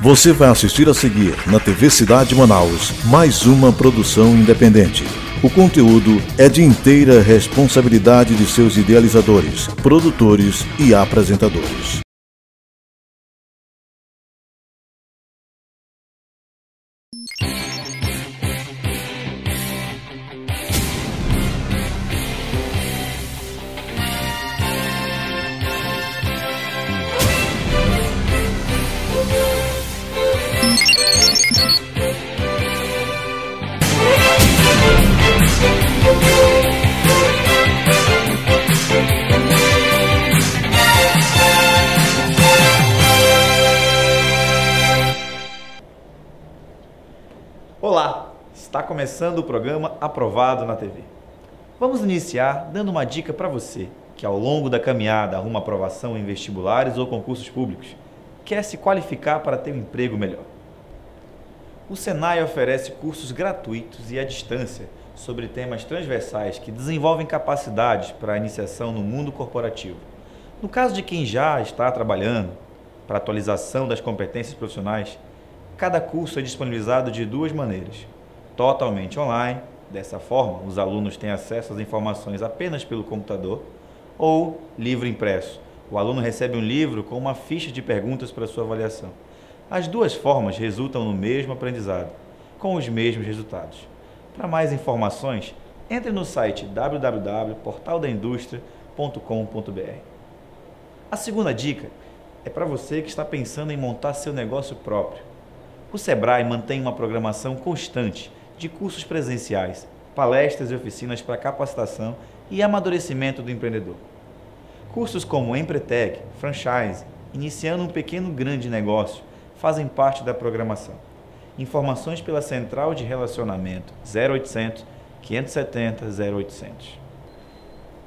Você vai assistir a seguir, na TV Cidade Manaus, mais uma produção independente. O conteúdo é de inteira responsabilidade de seus idealizadores, produtores e apresentadores. Olá, está começando o programa Aprovado na TV. Vamos iniciar dando uma dica para você que ao longo da caminhada arruma aprovação em vestibulares ou concursos públicos, quer se qualificar para ter um emprego melhor. O Senai oferece cursos gratuitos e à distância sobre temas transversais que desenvolvem capacidades para a iniciação no mundo corporativo. No caso de quem já está trabalhando, para atualização das competências profissionais, cada curso é disponibilizado de duas maneiras: totalmente online, dessa forma os alunos têm acesso às informações apenas pelo computador, ou livro impresso. O aluno recebe um livro com uma ficha de perguntas para sua avaliação. As duas formas resultam no mesmo aprendizado, com os mesmos resultados. Para mais informações, entre no site www.portaldaindustria.com.br. A segunda dica é para você que está pensando em montar seu negócio próprio. O Sebrae mantém uma programação constante de cursos presenciais, palestras e oficinas para capacitação e amadurecimento do empreendedor. Cursos como Empretec, Franchise, Iniciando um Pequeno Grande Negócio fazem parte da programação. Informações pela Central de Relacionamento 0800 570 0800.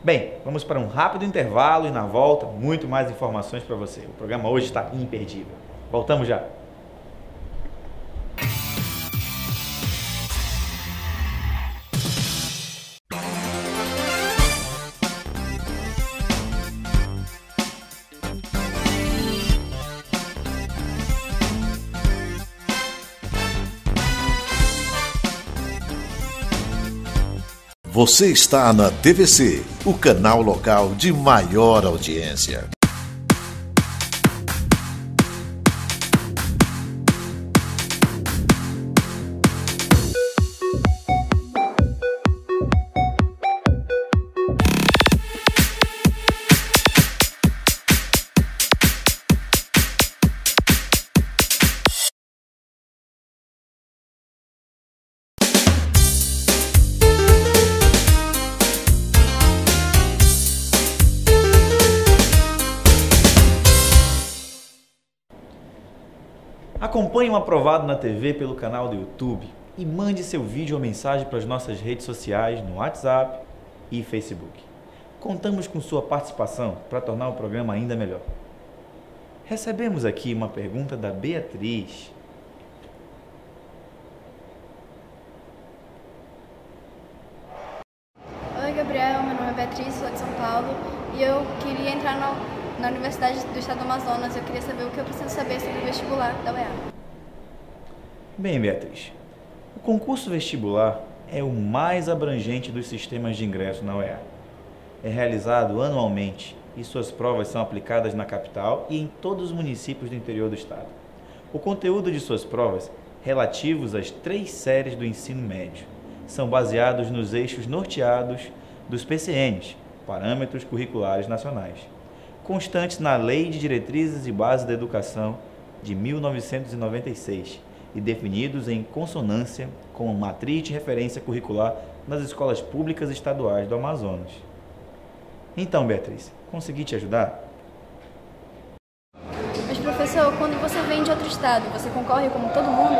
Bem, vamos para um rápido intervalo e na volta muito mais informações para você. O programa hoje está imperdível. Voltamos já! Você está na TVC, o canal local de maior audiência. Acompanhe o Aprovado na TV pelo canal do YouTube e mande seu vídeo ou mensagem para as nossas redes sociais no WhatsApp e Facebook. Contamos com sua participação para tornar o programa ainda melhor. Recebemos aqui uma pergunta da Beatriz. Oi, Gabriel, meu nome é Beatriz, sou de São Paulo e eu queria entrar na Universidade do Estado do Amazonas. Eu queria saber o que eu preciso saber sobre o vestibular da UEA. Bem, Beatriz, o concurso vestibular é o mais abrangente dos sistemas de ingresso na UEA. É realizado anualmente e suas provas são aplicadas na capital e em todos os municípios do interior do estado. O conteúdo de suas provas, relativos às 3 séries do ensino médio, são baseados nos eixos norteados dos PCNs, Parâmetros Curriculares Nacionais, constantes na Lei de Diretrizes e Bases da Educação de 1996 e definidos em consonância com a matriz de referência curricular nas escolas públicas estaduais do Amazonas. Então, Beatriz, consegui te ajudar? Mas, professor, quando você vem de outro estado, você concorre como todo mundo?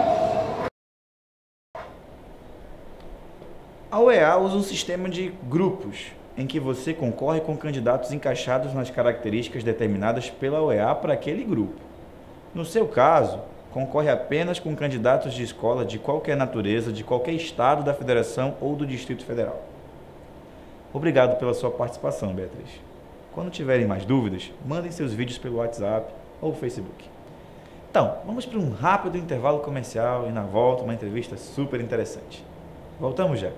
A UEA usa um sistema de grupos, em que você concorre com candidatos encaixados nas características determinadas pela UEA para aquele grupo. No seu caso, concorre apenas com candidatos de escola de qualquer natureza, de qualquer estado da federação ou do Distrito Federal. Obrigado pela sua participação, Beatriz. Quando tiverem mais dúvidas, mandem seus vídeos pelo WhatsApp ou Facebook. Então, vamos para um rápido intervalo comercial e na volta uma entrevista super interessante. Voltamos já.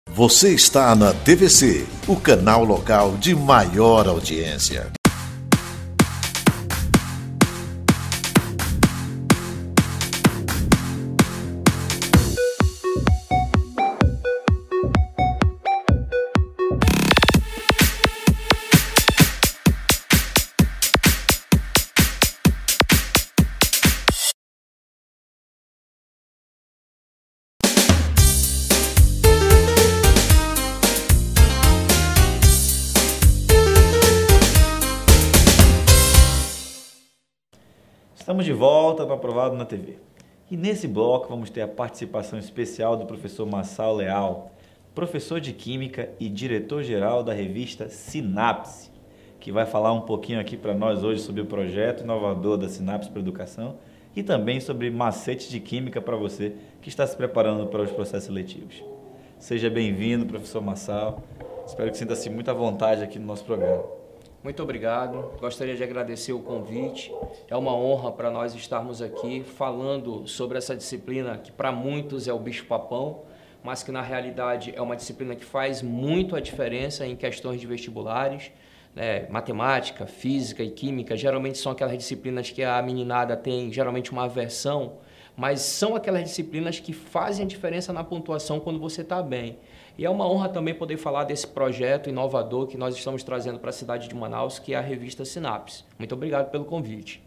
Você está na TVC, o canal local de maior audiência. Estamos de volta para Aprovado na TV. E nesse bloco vamos ter a participação especial do professor Massal Leal, professor de Química e diretor-geral da revista Sinapse, que vai falar um pouquinho aqui para nós hoje sobre o projeto inovador da Sinapse para a Educação e também sobre macetes de Química para você que está se preparando para os processos seletivos. Seja bem-vindo, professor Massal. Espero que sinta-se muito à vontade aqui no nosso programa. Muito obrigado. Gostaria de agradecer o convite. É uma honra para nós estarmos aqui falando sobre essa disciplina que para muitos é o bicho-papão, mas que na realidade é uma disciplina que faz muito a diferença em questões de vestibulares, né? Matemática, física e química geralmente são aquelas disciplinas que a meninada tem geralmente uma aversão, mas são aquelas disciplinas que fazem a diferença na pontuação quando você está bem. E é uma honra também poder falar desse projeto inovador que nós estamos trazendo para a cidade de Manaus, que é a revista Sinapse. Muito obrigado pelo convite.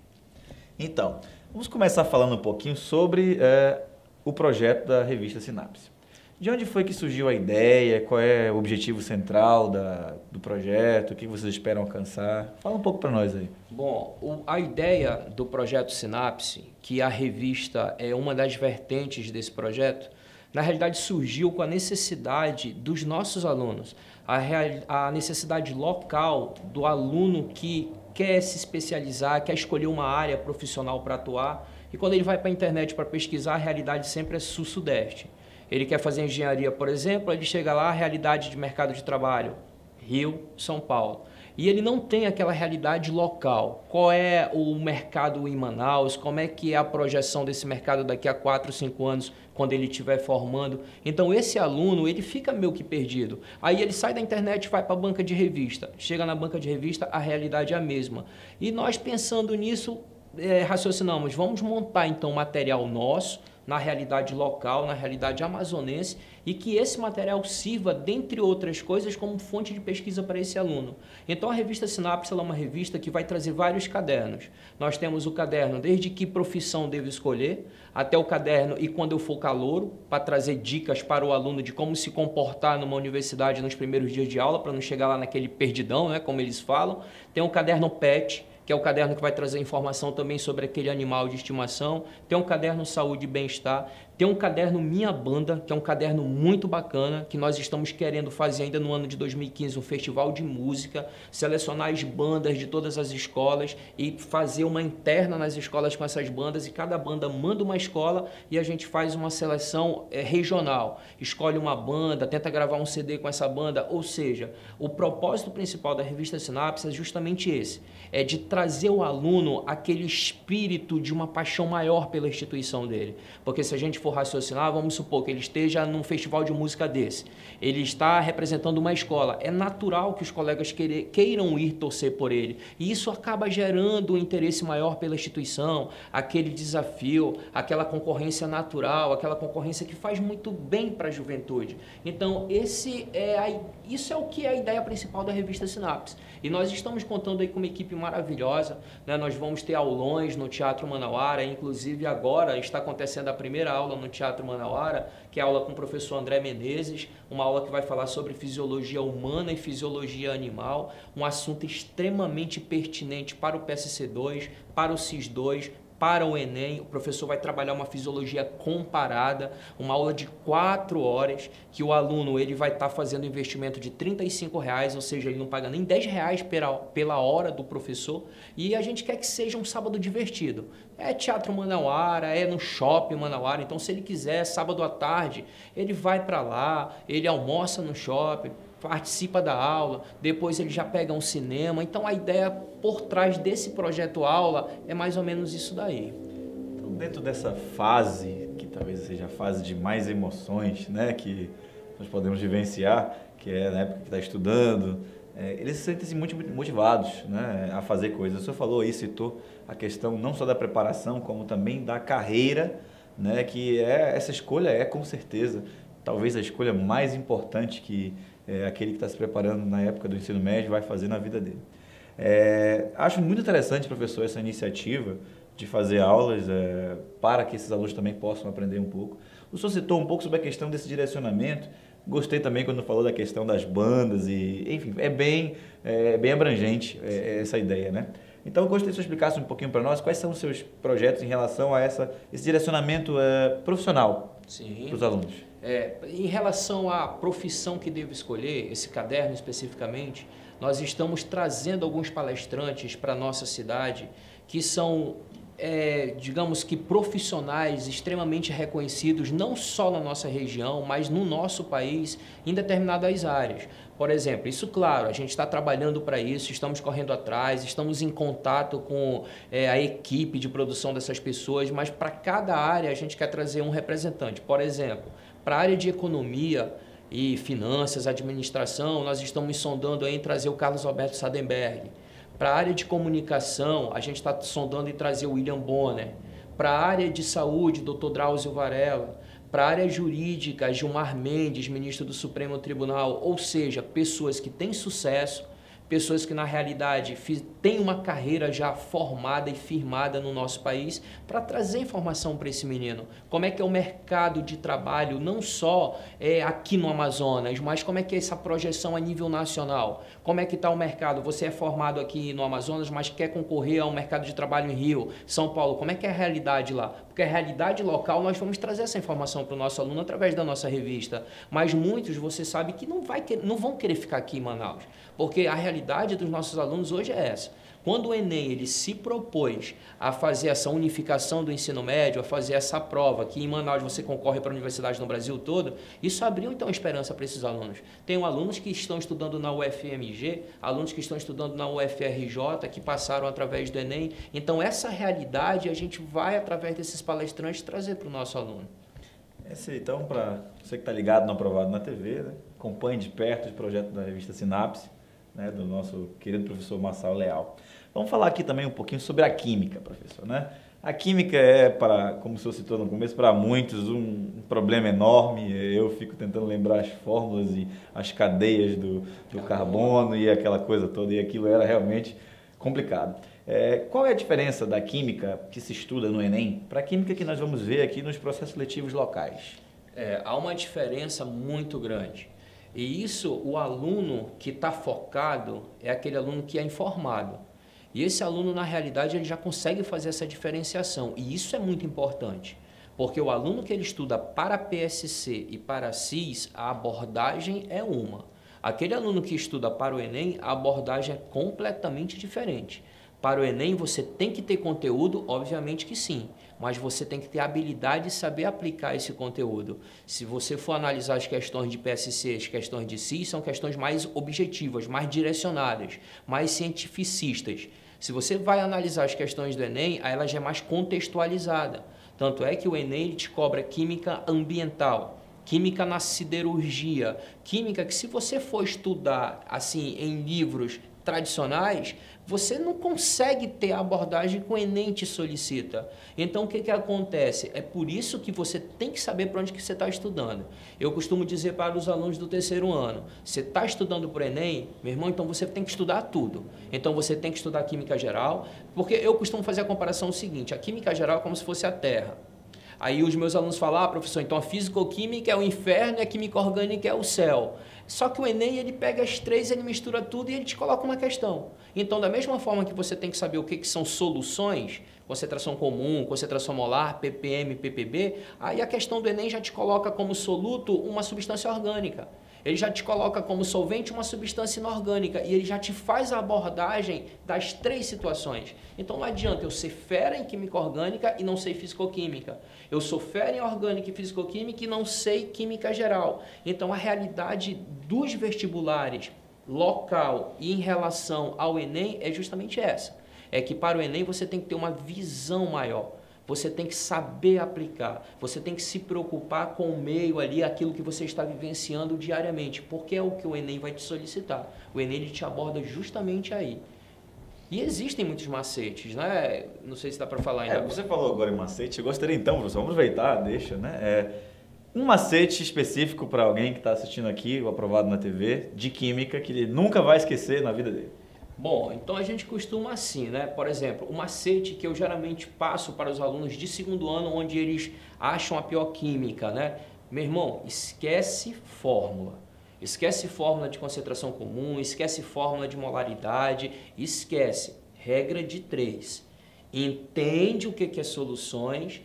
Então, vamos começar falando um pouquinho sobre o projeto da revista Sinapse. De onde foi que surgiu a ideia? Qual é o objetivo central do projeto? O que vocês esperam alcançar? Fala um pouco para nós aí. Bom, a ideia do projeto Sinapse, que a revista é uma das vertentes desse projeto, na realidade surgiu com a necessidade dos nossos alunos, a necessidade local do aluno que quer se especializar, quer escolher uma área profissional para atuar, e quando ele vai para a internet para pesquisar, a realidade sempre é sul-sudeste. Ele quer fazer engenharia, por exemplo, ele chega lá, a realidade de mercado de trabalho, Rio, São Paulo. E ele não tem aquela realidade local. Qual é o mercado em Manaus? Como é que é a projeção desse mercado daqui a 4, 5 anos, quando ele estiver formando? Então, esse aluno, ele fica meio que perdido. Aí ele sai da internet e vai para a banca de revista. Chega na banca de revista, a realidade é a mesma. E nós, pensando nisso, raciocinamos, vamos montar, então, material nosso, na realidade local, na realidade amazonense, e que esse material sirva, dentre outras coisas, como fonte de pesquisa para esse aluno. Então a revista Sinapse é uma revista que vai trazer vários cadernos. Nós temos o caderno desde que profissão devo escolher, até o caderno e quando eu for calouro, para trazer dicas para o aluno de como se comportar numa universidade nos primeiros dias de aula, para não chegar lá naquele perdidão, né, como eles falam. Tem o caderno PET, que é o caderno que vai trazer informação também sobre aquele animal de estimação. Tem um caderno Saúde e Bem-Estar. Tem um caderno Minha Banda, que é um caderno muito bacana, que nós estamos querendo fazer ainda no ano de 2015 um festival de música, selecionar as bandas de todas as escolas e fazer uma interna nas escolas com essas bandas, e cada banda manda uma escola e a gente faz uma seleção regional. Escolhe uma banda, tenta gravar um CD com essa banda, ou seja, o propósito principal da revista Sinapse é justamente esse, é de trazer ao aluno aquele espírito de uma paixão maior pela instituição dele. Porque se a gente for raciocinar, vamos supor que ele esteja num festival de música desse, ele está representando uma escola, é natural que os colegas queiram ir torcer por ele, e isso acaba gerando um interesse maior pela instituição, aquele desafio, aquela concorrência natural, aquela concorrência que faz muito bem para a juventude. Então, isso é o que é a ideia principal da revista Sinapse. E nós estamos contando aí com uma equipe maravilhosa, né? Nós vamos ter aulões no Teatro Manauara, inclusive agora está acontecendo a primeira aula no Teatro Manauara, que é a aula com o professor André Menezes, uma aula que vai falar sobre fisiologia humana e fisiologia animal, um assunto extremamente pertinente para o PSC2, para o CIS2, para o Enem, o professor vai trabalhar uma fisiologia comparada, uma aula de 4 horas, que o aluno ele vai estar fazendo investimento de R$35, ou seja, ele não paga nem R$10 pela hora do professor, e a gente quer que seja um sábado divertido. É Teatro Manauara, é no Shopping Manauara, então se ele quiser, sábado à tarde, ele vai para lá, ele almoça no shopping, participa da aula, depois ele já pega um cinema. Então a ideia por trás desse projeto aula é mais ou menos isso daí. Então, dentro dessa fase, que talvez seja a fase de mais emoções, né, que nós podemos vivenciar, que é na época que está estudando, eles se sentem muito motivados, né, a fazer coisas. O senhor falou aí, citou a questão não só da preparação, como também da carreira, né, que essa escolha é com certeza talvez a escolha mais importante que aquele que está se preparando na época do ensino médio vai fazer na vida dele. Acho muito interessante, professor, essa iniciativa de fazer aulas para que esses alunos também possam aprender um pouco. O senhor citou um pouco sobre a questão desse direcionamento. Gostei também quando falou da questão das bandas e, enfim, é bem abrangente essa ideia, né? Então, eu gostaria que o senhor explicasse um pouquinho para nós quais são os seus projetos em relação a esse direcionamento profissional para os alunos. Em relação à profissão que devo escolher, esse caderno especificamente, nós estamos trazendo alguns palestrantes para a nossa cidade que são, digamos que, profissionais extremamente reconhecidos, não só na nossa região, mas no nosso país, em determinadas áreas. Por exemplo, isso, claro, a gente está trabalhando para isso, estamos correndo atrás, estamos em contato com a equipe de produção dessas pessoas, mas para cada área a gente quer trazer um representante. Por exemplo, para a área de economia e finanças, administração, nós estamos sondando em trazer o Carlos Alberto Sadenberg. Para a área de comunicação, a gente está sondando em trazer o William Bonner. Para a área de saúde, Dr. Drauzio Varela. Para a área jurídica, Gilmar Mendes, ministro do Supremo Tribunal, ou seja, pessoas que têm sucesso, pessoas que na realidade têm uma carreira já formada e firmada no nosso país, para trazer informação para esse menino. Como é que é o mercado de trabalho, não só aqui no Amazonas, mas como é que é essa projeção a nível nacional? Como é que está o mercado? Você é formado aqui no Amazonas, mas quer concorrer ao mercado de trabalho em Rio, São Paulo. Como é que é a realidade lá? Porque a realidade local, nós vamos trazer essa informação para o nosso aluno através da nossa revista. Mas muitos, você sabe, que não vão querer ficar aqui em Manaus, porque a realidade dos nossos alunos hoje é essa. Quando o Enem ele se propôs a fazer essa unificação do ensino médio, a fazer essa prova, que em Manaus você concorre para a universidade no Brasil todo, isso abriu então esperança para esses alunos. Tem alunos que estão estudando na UFMG, alunos que estão estudando na UFRJ, que passaram através do Enem. Então essa realidade a gente vai, através desses palestrantes, trazer para o nosso aluno. Então, para você que está ligado no Aprovado na TV, né, acompanhe de perto o projeto da revista Sinapse, né, do nosso querido professor Marçal Leal. Vamos falar aqui também um pouquinho sobre a química, professor, né? A química como o senhor citou no começo, para muitos um problema enorme. Eu fico tentando lembrar as fórmulas e as cadeias do carbono e aquela coisa toda, e aquilo era realmente complicado. Qual é a diferença da química que se estuda no Enem para a química que nós vamos ver aqui nos processos seletivos locais? Há uma diferença muito grande. E isso, o aluno que está focado é aquele aluno que é informado. E esse aluno, na realidade, ele já consegue fazer essa diferenciação. E isso é muito importante, porque o aluno que ele estuda para PSC e para CIS, a abordagem é uma. Aquele aluno que estuda para o Enem, a abordagem é completamente diferente. Para o Enem, você tem que ter conteúdo? Obviamente que sim, mas você tem que ter habilidade de saber aplicar esse conteúdo. Se você for analisar as questões de PSC, as questões de CIS, são questões mais objetivas, mais direcionadas, mais cientificistas. Se você vai analisar as questões do Enem, ela já é mais contextualizada. Tanto é que o Enem ele te cobra química ambiental, química na siderurgia, química que se você for estudar assim em livros tradicionais, você não consegue ter a abordagem que o Enem te solicita. Então, o que acontece? É por isso que você tem que saber para onde que você está estudando. Eu costumo dizer para os alunos do terceiro ano, você está estudando para o Enem, meu irmão, então você tem que estudar tudo. Então, você tem que estudar Química Geral, porque eu costumo fazer a comparação seguinte, a Química Geral é como se fosse a Terra. Aí os meus alunos falam, professor, então a físico-química é o inferno e a química orgânica é o céu. Só que o Enem, ele pega as três, ele mistura tudo e ele te coloca uma questão. Então, da mesma forma que você tem que saber o que são soluções, concentração comum, concentração molar, ppm, ppb, aí a questão do Enem já te coloca como soluto uma substância orgânica. Ele já te coloca como solvente uma substância inorgânica e ele já te faz a abordagem das 3 situações. Então não adianta eu ser fera em química orgânica e não sei fisicoquímica. Eu sou fera em orgânica e fisicoquímica e não sei química geral. Então a realidade dos vestibulares local e em relação ao Enem é justamente essa. É que para o Enem você tem que ter uma visão maior. Você tem que saber aplicar, você tem que se preocupar com o meio ali, aquilo que você está vivenciando diariamente, porque é o que o Enem vai te solicitar. O Enem ele te aborda justamente aí. E existem muitos macetes, né? Não sei se dá para falar ainda. Você falou agora em macete, eu gostaria então, professor, vamos aproveitar, deixa, né? Um macete específico para alguém que está assistindo aqui, o Aprovado na TV, de química, que ele nunca vai esquecer na vida dele. Bom, então a gente costuma assim, né? Por exemplo, o macete que eu geralmente passo para os alunos de 2º ano, onde eles acham a pior química, né? Meu irmão, esquece fórmula. Esquece fórmula de concentração comum, esquece fórmula de molaridade, esquece. Regra de 3. Entende o que é soluções,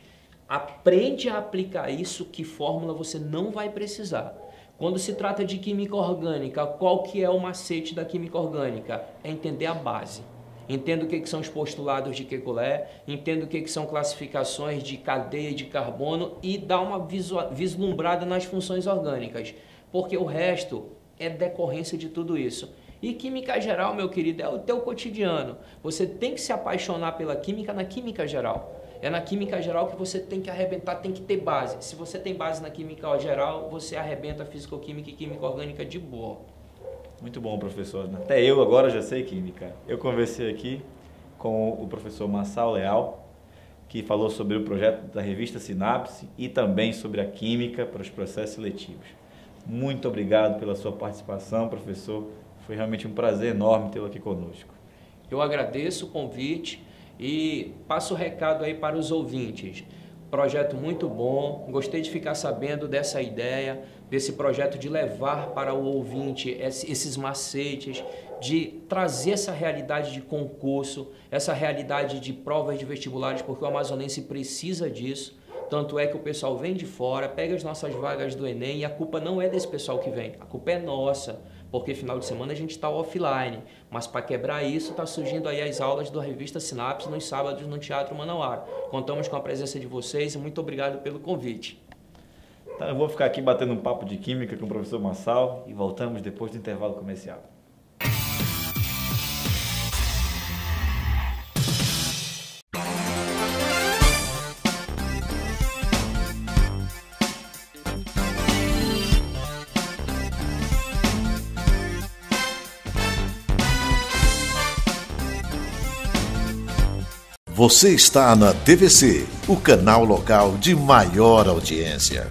aprende a aplicar isso, que fórmula você não vai precisar. Quando se trata de química orgânica, qual que é o macete da química orgânica? É entender a base. Entenda o que são os postulados de Kekulé, entenda o que são classificações de cadeia de carbono e dá uma vislumbrada nas funções orgânicas, porque o resto é decorrência de tudo isso. E química geral, meu querido, é o teu cotidiano. Você tem que se apaixonar pela química na química geral. É na química geral que você tem que arrebentar, tem que ter base. Se você tem base na química geral, você arrebenta fisicoquímica e química orgânica de boa. Muito bom, professor. Até eu agora já sei química. Eu conversei aqui com o professor Massal Leal, que falou sobre o projeto da revista Sinapse e também sobre a química para os processos seletivos. Muito obrigado pela sua participação, professor. Foi realmente um prazer enorme tê-lo aqui conosco. Eu agradeço o convite e passo o recado aí para os ouvintes. Projeto muito bom, gostei de ficar sabendo dessa ideia, desse projeto de levar para o ouvinte esses macetes, de trazer essa realidade de concurso, essa realidade de provas de vestibulares, porque o amazonense precisa disso. Tanto é que o pessoal vem de fora, pega as nossas vagas do Enem e a culpa não é desse pessoal que vem, a culpa é nossa. Porque final de semana a gente está offline, mas para quebrar isso está surgindo aí as aulas da revista Sinapse nos sábados no Teatro Manauara. Contamos com a presença de vocês e muito obrigado pelo convite. Então eu vou ficar aqui batendo um papo de química com o professor Massal e voltamos depois do intervalo comercial. Você está na TVC, o canal local de maior audiência.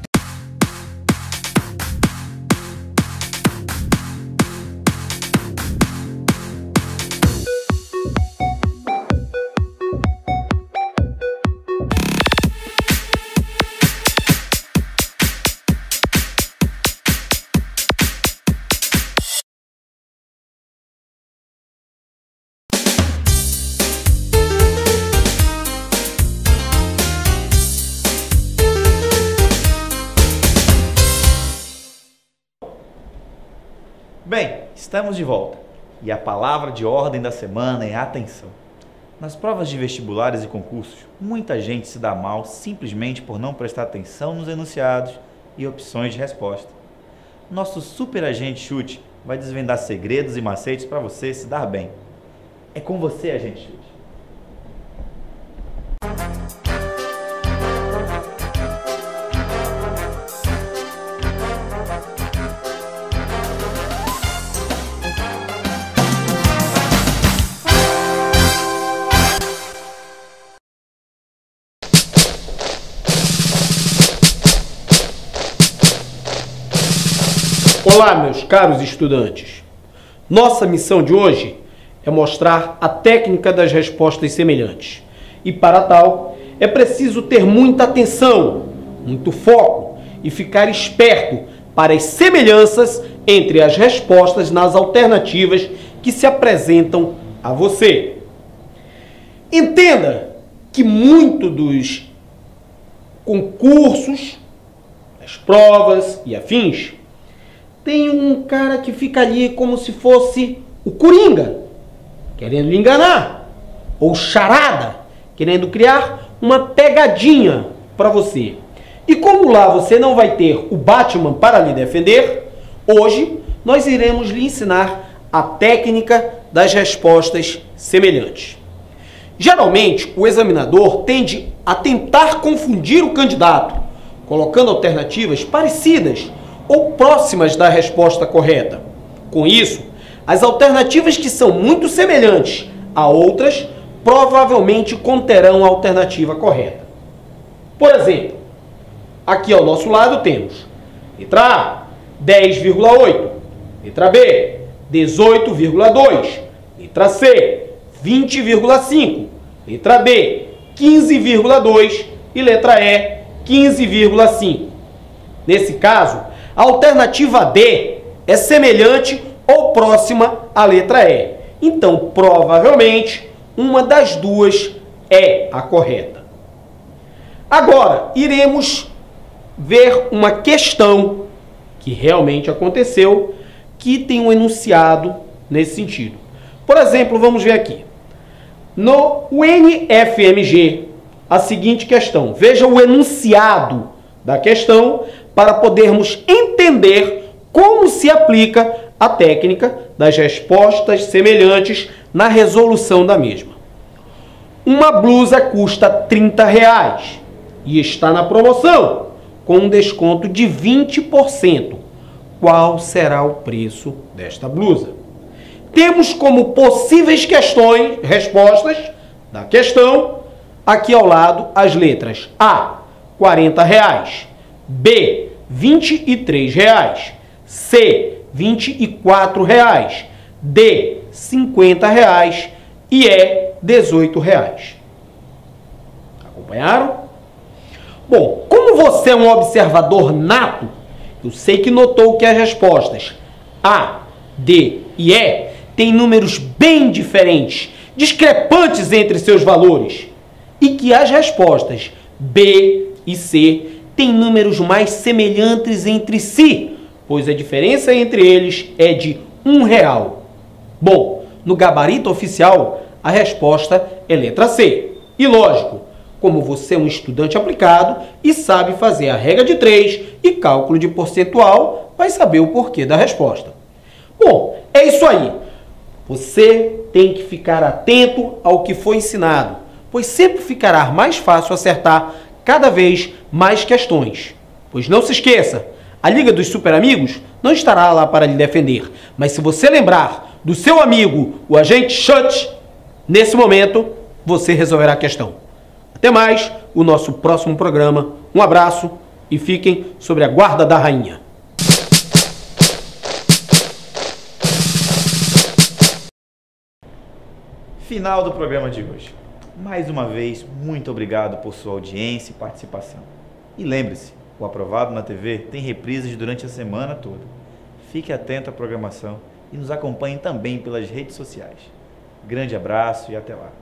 Bem, estamos de volta e a palavra de ordem da semana é atenção. Nas provas de vestibulares e concursos, muita gente se dá mal simplesmente por não prestar atenção nos enunciados e opções de resposta. Nosso super agente Chute vai desvendar segredos e macetes para você se dar bem. É com você, agente Chute. Olá, meus caros estudantes. Nossa missão de hoje é mostrar a técnica das respostas semelhantes. E para tal, é preciso ter muita atenção, muito foco e ficar esperto para as semelhanças entre as respostas nas alternativas que se apresentam a você. Entenda que muito dos concursos, as provas e afins, tem um cara que fica ali como se fosse o Coringa, querendo lhe enganar, ou charada, querendo criar uma pegadinha para você. E como lá você não vai ter o Batman para lhe defender, hoje nós iremos lhe ensinar a técnica das respostas semelhantes. Geralmente, o examinador tende a tentar confundir o candidato, colocando alternativas parecidas ou próximas da resposta correta. Com isso, as alternativas que são muito semelhantes a outras provavelmente conterão a alternativa correta. Por exemplo, aqui ao nosso lado temos letra A, 10,8, letra B, 18,2, letra C, 20,5, letra D, 15,2 e letra E, 15,5. Nesse caso, a alternativa D é semelhante ou próxima à letra E. Então, provavelmente, uma das duas é a correta. Agora, iremos ver uma questão que realmente aconteceu, que tem um enunciado nesse sentido. Por exemplo, vamos ver aqui. No UNFMG, a seguinte questão. Veja o enunciado da questão para podermos entender como se aplica a técnica das respostas semelhantes na resolução da mesma. Uma blusa custa R$30 e está na promoção, com um desconto de 20%. Qual será o preço desta blusa? Temos como possíveis respostas da questão, aqui ao lado, as letras A, R$40, B, R$23, C, R$24, D, R$50 e E, R$18. Acompanharam? Bom, como você é um observador nato, eu sei que notou que as respostas A, D e E têm números bem diferentes, discrepantes entre seus valores, e que as respostas B e C têm números mais semelhantes entre si, pois a diferença entre eles é de R$1. Bom, no gabarito oficial, a resposta é letra C. E lógico, como você é um estudante aplicado e sabe fazer a regra de 3 e cálculo de percentual, vai saber o porquê da resposta. Bom, é isso aí. Você tem que ficar atento ao que foi ensinado, pois sempre ficará mais fácil acertar cada vez mais questões. Pois não se esqueça, a Liga dos Super Amigos não estará lá para lhe defender, mas se você lembrar do seu amigo, o agente Chut, nesse momento, você resolverá a questão. Até mais, o nosso próximo programa. Um abraço e fiquem sobre a guarda da rainha. Final do programa de hoje. Mais uma vez, muito obrigado por sua audiência e participação. E lembre-se, o Aprovado na TV tem reprises durante a semana toda. Fique atento à programação e nos acompanhe também pelas redes sociais. Grande abraço e até lá.